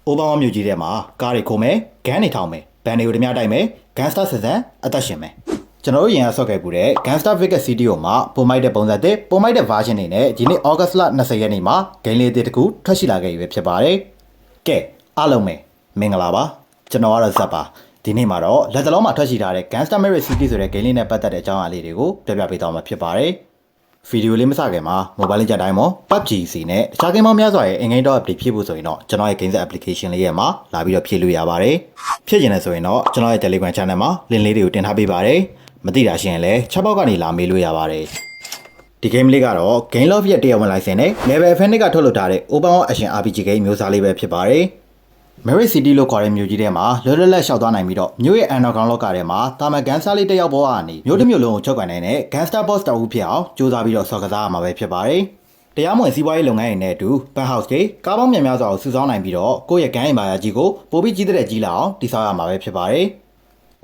အိုဘားမားမြို့ကြီးထဲမှာကားတွေခုံမယ်ဂန်းတွေထောင်မယ်ဘန်တွေကိုတမျှတိုက်မယ်ဂန်စတာဆန်ဆန်အသက်ရှင်မယ်ကျွန်တော်တို့ရင်ကဆော့ခဲ့ပူတဲ့ Gangster Vegas CTO မှာပုံမိုက်တဲ့ပုံစံသစ်ပုံမိုက်တဲ့ version တွေနဲ့ဒီနေ့ August လ20ရက်နေ့မှာ game လေးတစ်ခုထွက်ရှိလာခဲ့ပြီဖြစ်ပါတယ်။ကဲအားလုံးပဲမင်္ဂလာပါကျွန်တော်ကတော့ဇက်ပါဒီနေ့မှာတော့လက်တလုံးမှာထွက်ရှိထားတဲ့ Gangster Merit City ဆိုတဲ့ game လေးနဲ့ပတ်သက်တဲ့အကြောင်းအရာလေးတွေကိုပြောပြပေးသွားမှာဖြစ်ပါတယ်။ဗီဒီယိုလေးမစခင်မှာ mobile လေးကြတိုင်းမှာ PUBG စီနဲ့တခြား game ပေါင်းများစွာရဲ့ in-game update ဖြည့်ဖို့ဆိုရင်တော့ကျွန်တော်ရဲ့ game set application လေးရဲ့မှာလာပြီးတော့ဖြည့်လို့ရပါတယ်။ဖြည့်ကျင်တယ်ဆိုရင်တော့ကျွန်တော်ရဲ့ Telegram channel မှာ link လေးတွေကိုတင်ထားပေးပါတယ်။မသိတာရှိရင်လည်းချက်ပေါက်ကနေလာမေးလို့ရပါတယ်ဒီ game လေးကတော့ Game Love ရဲ့တရားဝင် license နဲ့ Level F1 ကထုတ်လုပ်ထားတဲ့ Open World Action RPG game မျိုးစားလေးပဲဖြစ်ပါတယ် Merit City လို့ခေါ်တဲ့မြို့ကြီးထဲမှာလွတ်လပ်လပ်ရှောက်သွားနိုင်ပြီးတော့မြို့ရဲ့ underground လောကထဲမှာတာမန် Gangster လေးတစ်ယောက်ပေါ်ကနေမြို့တစ်မြို့လုံးကိုချုပ်ကန်နိုင်တဲ့ Gangster Boss တအုပ်ဖြစ်အောင်ကြိုးစားပြီးတော့ဆော့ကစားရမှာပဲဖြစ်ပါတယ်တရားမဝင်စီးပွားရေးလုပ်ငန်းတွေနဲ့အတူ Penthouse တွေကားပေါင်းများစွာကိုစုဆောင်းနိုင်ပြီးတော့ကိုယ့်ရဲ့ gang အိမ်မာယာကြီးကိုပိုပြီးကြီးတဲ့ကြီးလာအောင်တည်ဆောက်ရမှာပဲဖြစ်ပါတယ်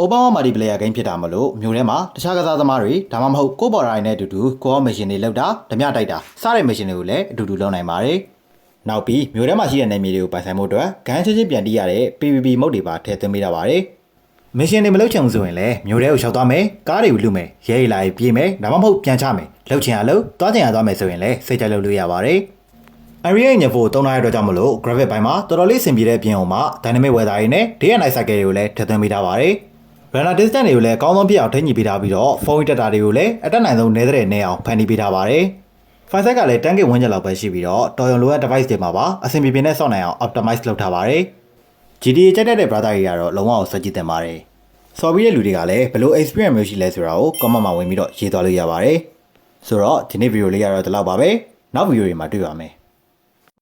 Obama Multiplayer Game ဖြစ်တာမလို့မြို့ထဲမှာတခြားကစားသမားတွေဒါမှမဟုတ်ကိုပေါ်ရိုင်းနဲ့အတူတူကိုမရှင်တွေလောက်တာဓမြတိုက်တာစတဲ့မရှင်တွေကိုလည်းအတူတူလုပ်နိုင်ပါတယ်။နောက်ပြီးမြို့ထဲမှာရှိတဲ့နေမြေတွေကိုပိုင်ဆိုင်မှုအတွက်ဂန်းချင်းချင်းပြန်တီးရတဲ့ PVP မုတ်တွေပါထည့်သွင်းပေးတာပါတယ်။မရှင်တွေမလုပ်ချင်ဘူးဆိုရင်လည်းမြို့ထဲကိုရှောက်သွားမယ်ကားတွေကိုလူမယ်ရဲရီလာရေးပြေးမယ်ဒါမှမဟုတ်ပြန်ချမယ်လှုပ်ချင်ရလို့သွားချင်ရသွားမယ်ဆိုရင်လည်းစိတ်ကြလုပ်လို့ရပါတယ်။ Area ညဖို့တုံးထားရတဲ့ကြောင့်မလို့ graphic ဘိုင်းမှာတော်တော်လေးအဆင်ပြေတဲ့အပြင်ဟိုမှာ dynamic weather တွေနဲ့ day and night cycle တွေကိုလည်းထည့်သွင်းပေးထားပါတယ်။ Runner distance တွေကိုလည်းအကောင်းဆုံးဖြစ်အောင်ထိန်းညှိပေးထားပြီးတော့ဖုန်းတက်တာတွေကိုလည်းအတက်နိုင်ဆုံးနည်းတဲ့နေအောင်ဖန်တီးပေးထားပါတယ်။ File size ကလည်း10 GB ဝန်းကျင်လောက်ပဲရှိပြီးတော့တော်ရုံလိုအပ် device တွေမှာပါအဆင်ပြေပြေနဲ့စောင့်နိုင်အောင် optimize လုပ်ထားပါတယ်။ GTA ကြိုက်တဲ့ browser တွေကတော့လုံးဝကိုစကြည့်တင်ပါတယ်။ဆော်ပြီးတဲ့လူတွေကလည်းဘယ်လို experience မျိုးရှိလဲဆိုတာကို comment မှာဝင်ပြီးတော့ရေးသွားလို့ရပါတယ်။ဆိုတော့ဒီနေ့ video လေးကတော့ဒီလောက်ပါပဲ။နောက် video တွေမှာတွေ့ပါမယ်။